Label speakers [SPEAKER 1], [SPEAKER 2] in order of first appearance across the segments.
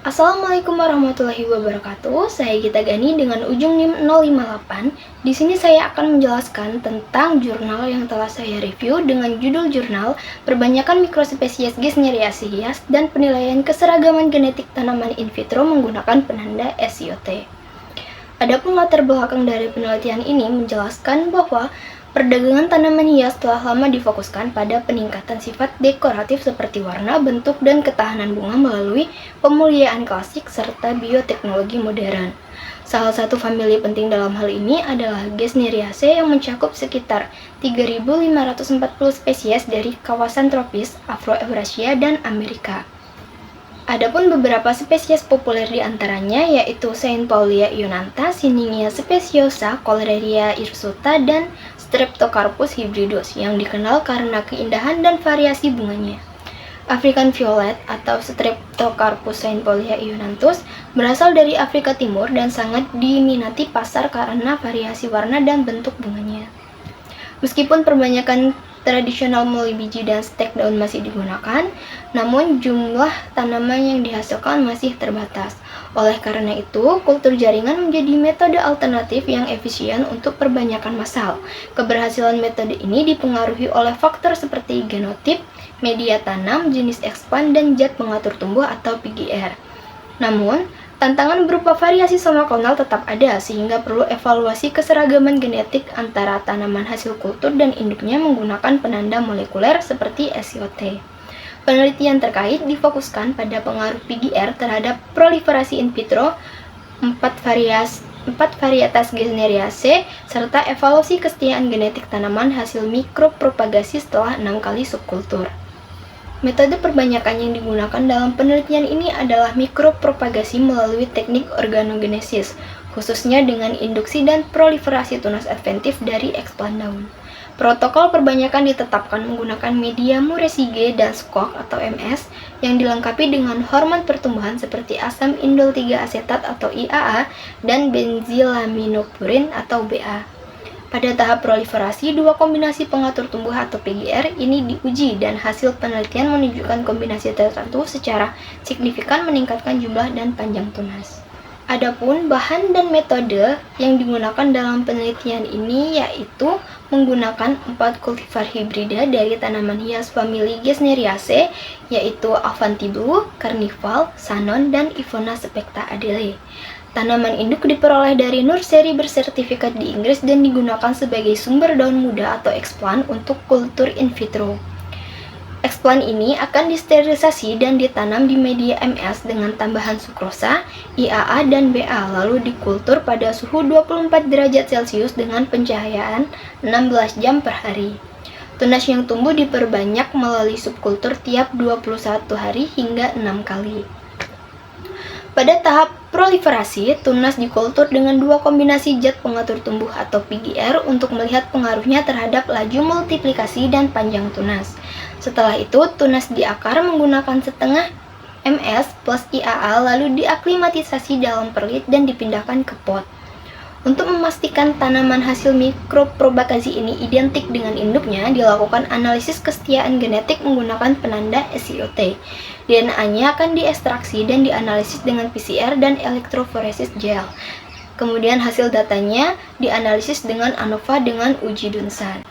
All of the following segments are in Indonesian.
[SPEAKER 1] Assalamualaikum warahmatullahi wabarakatuh. Saya Gita Gani dengan ujung NIM 058. Di sini saya akan menjelaskan tentang jurnal yang telah saya review dengan judul jurnal Perbanyakan Mikrospesies Gesneriaceae dan Penilaian Keseragaman Genetik Tanaman in vitro menggunakan penanda SIOT. Adapun latar belakang dari penelitian ini menjelaskan bahwa perdagangan tanaman hias telah lama difokuskan pada peningkatan sifat dekoratif seperti warna, bentuk, dan ketahanan bunga melalui pemuliaan klasik serta bioteknologi modern. Salah satu famili penting dalam hal ini adalah Gesneriaceae yang mencakup sekitar 3.540 spesies dari kawasan tropis, Afro-Eurasia, dan Amerika. Adapun beberapa spesies populer di antaranya yaitu Saint Paulia ionantha, Siningia speciosa, Colereria hirsuta, dan Streptocarpus hybridus yang dikenal karena keindahan dan variasi bunganya. African Violet atau Streptocarpus Saint Paulia ionanthus berasal dari Afrika Timur dan sangat diminati pasar karena variasi warna dan bentuk bunganya. Meskipun perbanyakan tradisional mulai biji dan stek daun masih digunakan, namun jumlah tanaman yang dihasilkan masih terbatas. Oleh karena itu, kultur jaringan menjadi metode alternatif yang efisien untuk perbanyakan massal. Keberhasilan metode ini dipengaruhi oleh faktor seperti genotip, media tanam, jenis expand, dan zat pengatur tumbuh atau PGR. Namun, tantangan berupa variasi somaklonal tetap ada, sehingga perlu evaluasi keseragaman genetik antara tanaman hasil kultur dan induknya menggunakan penanda molekuler seperti SIOT. Penelitian terkait difokuskan pada pengaruh PGR terhadap proliferasi in vitro 4 varietas Gesneriaceae, serta evaluasi kesetiaan genetik tanaman hasil mikropropagasi setelah 6 kali subkultur. Metode perbanyakan yang digunakan dalam penelitian ini adalah mikropropagasi melalui teknik organogenesis, khususnya dengan induksi dan proliferasi tunas adventif dari eksplan daun. Protokol perbanyakan ditetapkan menggunakan media Muresige dan SCOC atau MS yang dilengkapi dengan hormon pertumbuhan seperti asam indol 3 asetat atau IAA dan benzilaminopurin atau BA. Pada tahap proliferasi, dua kombinasi pengatur tumbuh atau PGR ini diuji dan hasil penelitian menunjukkan kombinasi tertentu secara signifikan meningkatkan jumlah dan panjang tunas. Adapun bahan dan metode yang digunakan dalam penelitian ini yaitu menggunakan 4 kultivar hibrida dari tanaman hias famili Gesneriaceae yaitu Avanti Blue, Carnival, Sanon, dan Ivona specta Adele. Tanaman induk diperoleh dari nursery bersertifikat di Inggris dan digunakan sebagai sumber daun muda atau explant untuk kultur in vitro. Explant ini akan disterilisasi dan ditanam di media MS dengan tambahan sukrosa, IAA, dan BA, lalu dikultur pada suhu 24 derajat Celcius dengan pencahayaan 16 jam per hari. Tunas yang tumbuh diperbanyak melalui subkultur tiap 21 hari hingga 6 kali. Pada tahap proliferasi, tunas dikultur dengan dua kombinasi zat pengatur tumbuh atau PGR untuk melihat pengaruhnya terhadap laju multiplikasi dan panjang tunas. Setelah itu, tunas diakar menggunakan setengah MS plus IAA lalu diaklimatisasi dalam perlit dan dipindahkan ke pot. Untuk memastikan tanaman hasil mikropropagasi ini identik dengan induknya, dilakukan analisis kesetiaan genetik menggunakan penanda SIOT. DNA-nya akan diekstraksi dan dianalisis dengan PCR dan elektroforesis gel. Kemudian hasil datanya dianalisis dengan ANOVA dengan uji Dunsan.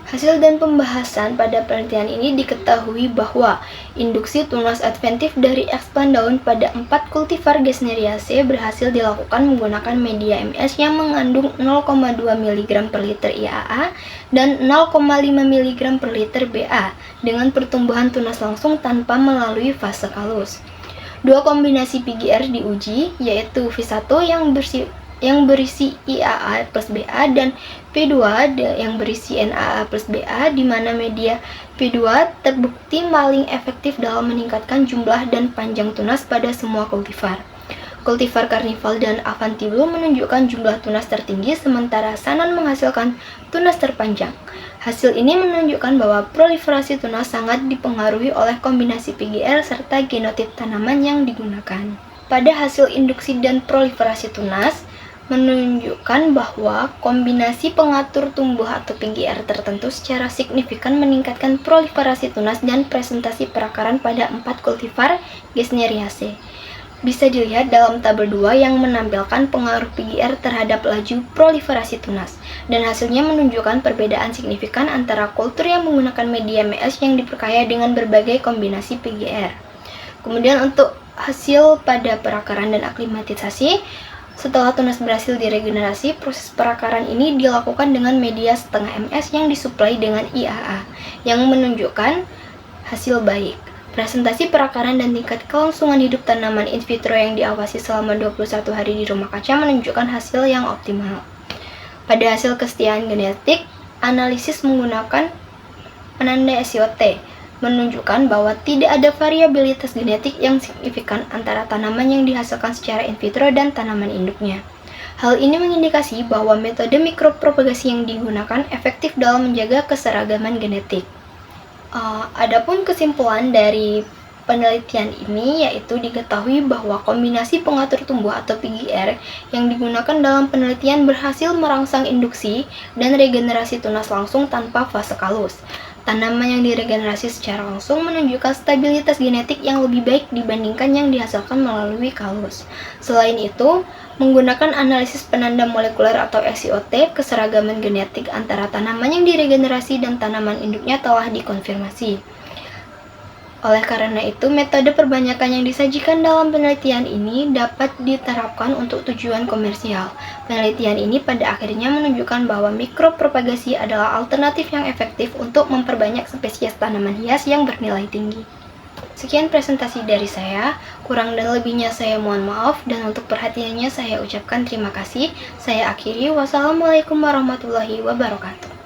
[SPEAKER 1] Hasil dan pembahasan pada penelitian ini diketahui bahwa induksi tunas adventif dari eksplan daun pada 4 kultivar Gesneriaceae berhasil dilakukan menggunakan media MS yang mengandung 0,2 mg per liter IAA dan 0,5 mg per liter BA dengan pertumbuhan tunas langsung tanpa melalui fase kalus. Dua kombinasi PGR diuji, yaitu V1 yang berisi IAA plus BA dan P2 yang berisi NAA plus BA, di mana media P2 terbukti paling efektif dalam meningkatkan jumlah dan panjang tunas pada semua kultivar. Kultivar Carnival dan Avanti Blue menunjukkan jumlah tunas tertinggi, sementara Sanon menghasilkan tunas terpanjang. Hasil ini menunjukkan bahwa proliferasi tunas sangat dipengaruhi oleh kombinasi PGR serta genotip tanaman yang digunakan. Pada hasil induksi dan proliferasi tunas, menunjukkan bahwa kombinasi pengatur tumbuh atau PGR tertentu secara signifikan meningkatkan proliferasi tunas dan presentasi perakaran pada 4 kultivar Gesneriaceae. Bisa dilihat dalam tabel 2 yang menampilkan pengaruh PGR terhadap laju proliferasi tunas, dan hasilnya menunjukkan perbedaan signifikan antara kultur yang menggunakan media MS yang diperkaya dengan berbagai kombinasi PGR. Kemudian untuk hasil pada perakaran dan aklimatisasi, setelah tunas berhasil diregenerasi, proses perakaran ini dilakukan dengan media setengah MS yang disuplai dengan IAA, yang menunjukkan hasil baik. Presentasi perakaran dan tingkat kelangsungan hidup tanaman in vitro yang diawasi selama 21 hari di rumah kaca menunjukkan hasil yang optimal. Pada hasil kesetiaan genetik, analisis menggunakan penanda SIOT menunjukkan bahwa tidak ada variabilitas genetik yang signifikan antara tanaman yang dihasilkan secara in vitro dan tanaman induknya. Hal ini mengindikasi bahwa metode mikropropagasi yang digunakan efektif dalam menjaga keseragaman genetik. Adapun kesimpulan dari penelitian ini yaitu diketahui bahwa kombinasi pengatur tumbuh atau PGR yang digunakan dalam penelitian berhasil merangsang induksi dan regenerasi tunas langsung tanpa fase kalus. Tanaman yang diregenerasi secara langsung menunjukkan stabilitas genetik yang lebih baik dibandingkan yang dihasilkan melalui kalus. Selain itu, menggunakan analisis penanda molekuler atau SIOT, keseragaman genetik antara tanaman yang diregenerasi dan tanaman induknya telah dikonfirmasi. Oleh karena itu, metode perbanyakan yang disajikan dalam penelitian ini dapat diterapkan untuk tujuan komersial. Penelitian ini pada akhirnya menunjukkan bahwa mikropropagasi adalah alternatif yang efektif untuk memperbanyak spesies tanaman hias yang bernilai tinggi. Sekian presentasi dari saya, kurang dan lebihnya saya mohon maaf, dan untuk perhatiannya saya ucapkan terima kasih. Saya akhiri, wassalamualaikum warahmatullahi wabarakatuh.